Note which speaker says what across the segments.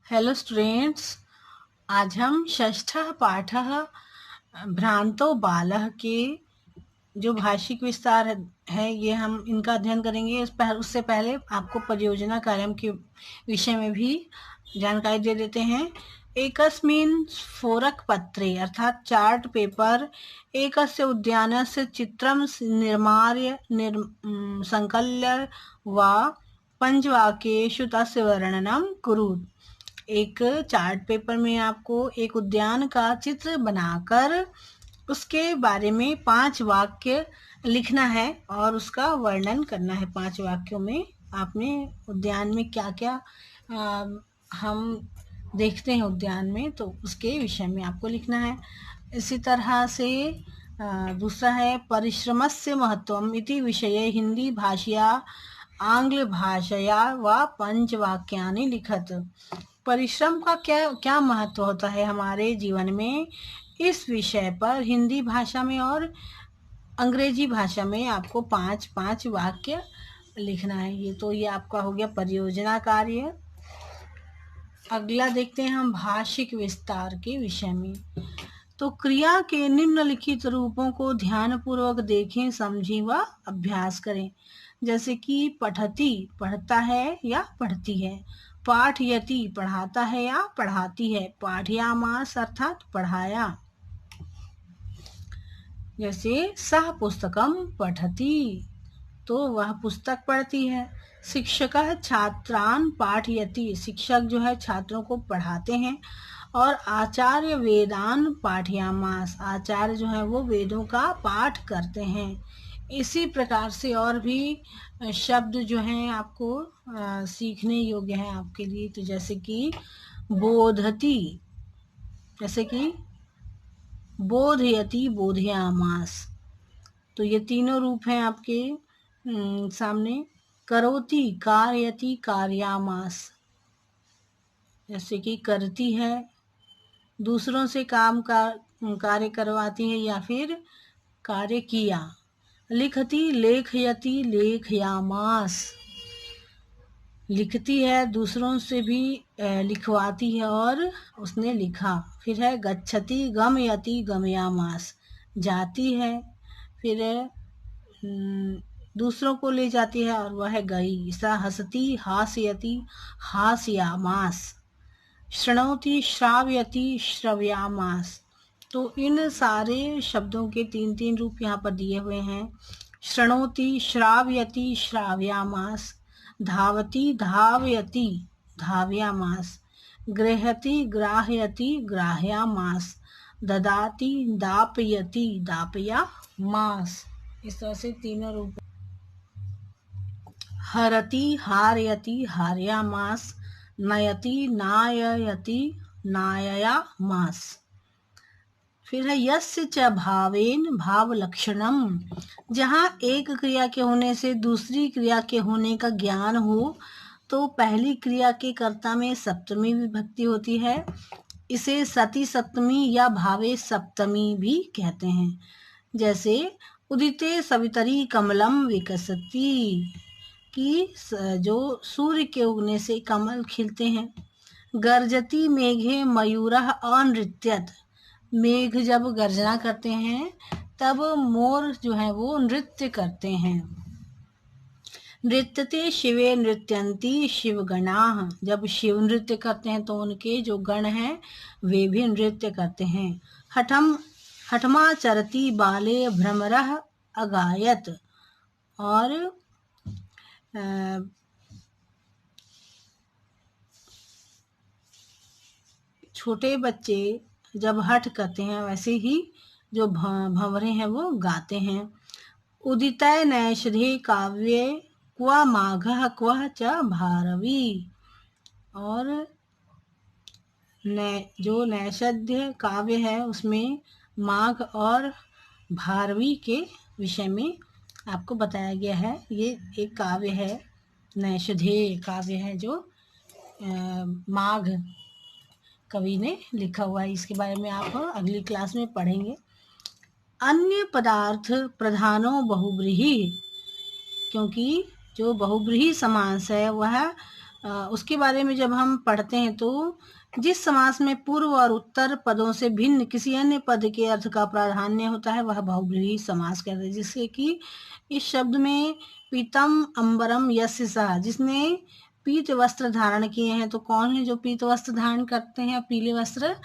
Speaker 1: Hello students. आज हम षष्ठः पाठः भ्रांतो बालः के जो भाषिक विस्तार है ये हम इनका अध्ययन करेंगे। उससे पहले आपको परियोजना कार्य के विषय में भी जानकारी दे देते हैं। एकस्मिन् स्फोरकपत्रे अर्थात चार्ट पेपर एकस्य उद्यानस्य चित्रं निर्मार्य संकल्य वा पंचवाक्येषु तस्य वर्णनं कुरु। एक चार्ट पेपर में आपको एक उद्यान का चित्र बनाकर उसके बारे में 5 वाक्य लिखना है और उसका वर्णन करना है। 5 वाक्यों में आपने उद्यान में क्या क्या हम देखते हैं उद्यान में, तो उसके विषय में आपको लिखना है। इसी तरह से दूसरा है परिश्रमस्य महत्वम् इति विषये हिंदी भाषया आंग्ल भाषया व पंचवाक्यानि लिखत। परिश्रम का क्या क्या महत्व होता है हमारे जीवन में, इस विषय पर हिंदी भाषा में और अंग्रेजी भाषा में आपको 5 वाक्य लिखना है। ये आपका हो गया परियोजना कार्य। अगला देखते हैं हम भाषिक विस्तार के विषय में। तो क्रिया के निम्नलिखित रूपों को ध्यानपूर्वक देखें, समझें व अभ्यास करें। जैसे कि पठती पढ़ता है या पढ़ती है, पाठयति पढ़ाता है या पढ़ाती है, पाठयामास अर्थात पढ़ाया। जैसे सह पुस्तकम पठती तो वह पुस्तक पढ़ती है। शिक्षकः छात्रान पाठयति शिक्षक जो है छात्रों को पढ़ाते हैं। और आचार्य वेदान पाठयामास आचार्य जो है वो वेदों का पाठ करते हैं। इसी प्रकार से और भी शब्द जो हैं आपको सीखने योग्य हैं आपके लिए। तो जैसे कि बोधति, जैसे कि बोधयति बोधयामास, तो ये तीनों रूप हैं आपके सामने। करोति कार्यति कार्यामास, जैसे कि करती है, दूसरों से कार्य करवाती है या फिर कार्य किया। लिखती लेखयति लेखयामास, लिखती है, दूसरों से भी लिखवाती है और उसने लिखा। फिर है गच्छति गमयति गमयामास, जाती है, फिर दूसरों को ले जाती है और वह गई। सा हसती हास्यति हास्यामास, शृणोति श्राव्यति श्रव्यामास। तो इन सारे शब्दों के 3 रूप यहाँ पर दिए हुए हैं। शृणोति श्राव्यति श्राव्यामास, धावति धावयति धाव्यामास, गृह्यति ग्राह्यति ग्राह्यामास, ददाति दापयति दापयामास। इस तरह से तीनों रूप। हरति हारयति हार्यामास, नयति नाययति नाययामास। फिर है यस्य च भावेन भाव लक्षणम, जहाँ एक क्रिया के होने से दूसरी क्रिया के होने का ज्ञान हो तो पहली क्रिया के कर्ता में सप्तमी विभक्ति होती है। इसे सती सप्तमी या भावे सप्तमी भी कहते हैं। जैसे उदिते सवितरी कमलम विकसती, कि जो सूर्य के उगने से कमल खिलते हैं। गर्जती मेघे मयूरः अनृत्यत, मेघ जब गर्जना करते हैं तब मोर जो है वो नृत्य करते हैं। नृत्यते शिवे नृत्यंती शिवगणाः, जब शिव नृत्य करते हैं तो उनके जो गण हैं वे भी नृत्य करते हैं। हठमाचरति बाले भ्रमरः अगायत, और छोटे बच्चे जब हठ करते हैं वैसे ही जो भंवरे हैं वो गाते हैं। उदितय नैषधे काव्ये क्व माघः क्व च भारवी, और जो नैषध्य काव्य है उसमें माघ और भारवी के विषय में आपको बताया गया है। ये एक काव्य है, नैषधेय काव्य है जो माघ कवि ने लिखा हुआ है। इसके बारे में आप अगली क्लास में पढ़ेंगे। अन्य पदार्थ प्रधानो बहुब्रीहि, क्योंकि जो बहुब्रीहि समास है वह उसके बारे में जब हम पढ़ते हैं तो जिस समास में पूर्व और उत्तर पदों से भिन्न किसी अन्य पद के अर्थ का प्राधान्य होता है वह बहुब्रीहि समास कहते हैं। जिससे कि इस शब्द में पीतम अंबरम यस्य सह, जिसने पीत वस्त्र धारण किए हैं, तो कौन है जो पीत वस्त्र धारण करते हैं पीले वस्त्र?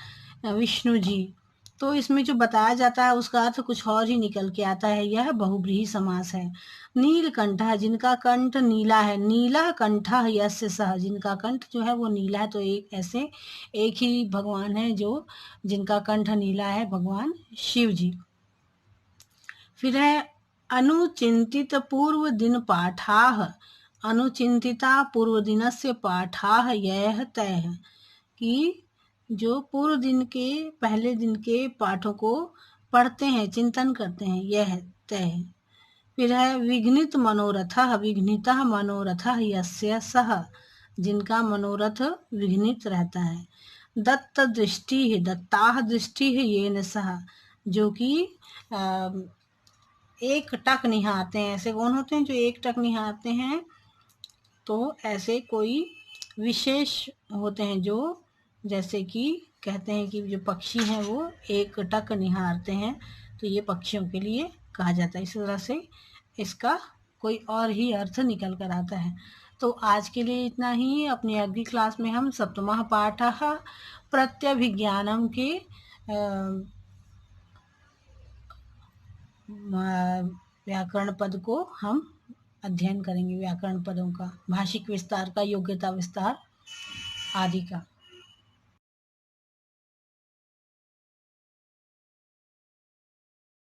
Speaker 1: विष्णु जी। तो इसमें जो बताया जाता है उसका अर्थ कुछ और ही निकल के आता है। यह बहुब्रीहि समास है। नीलकंठ, जिनका कंठ नीला है, नीला कंठ यस्य सह, जिनका कंठ जो है वो नीला है। तो एक ऐसे एक ही भगवान है जो जिनका कंठ नीला है, भगवान शिव जी। फिर है अनुचिंतित पूर्व दिन पाठाः, अनुचिंतिता पूर्व दिनस्य पाठाः यह तय, कि जो पूर्व दिन के पहले दिन के पाठों को पढ़ते हैं, चिंतन करते हैं, यह तय। फिर है विघ्नित मनोरथः, विघ्नितः मनोरथः यस्य सः, जिनका मनोरथ विघ्नित रहता है। दत्त दृष्टि, दत्ताः दृष्टि येन सः, जो कि एक टक निहारते हैं। ऐसे कौन होते हैं जो एक टक निहारते हैं? तो ऐसे कोई विशेष होते हैं जो, जैसे कि कहते हैं कि जो पक्षी हैं वो एक टक निहारते हैं, तो ये पक्षियों के लिए कहा जाता है। इस तरह से इसका कोई और ही अर्थ निकल कर आता है। तो आज के लिए इतना ही। अपनी अगली क्लास में हम सप्तमः पाठः प्रत्यभिज्ञानम के व्याकरण पद को हम अध्ययन करेंगे, व्याकरण पदों का, भाषिक विस्तार का, योग्यता विस्तार आदि का।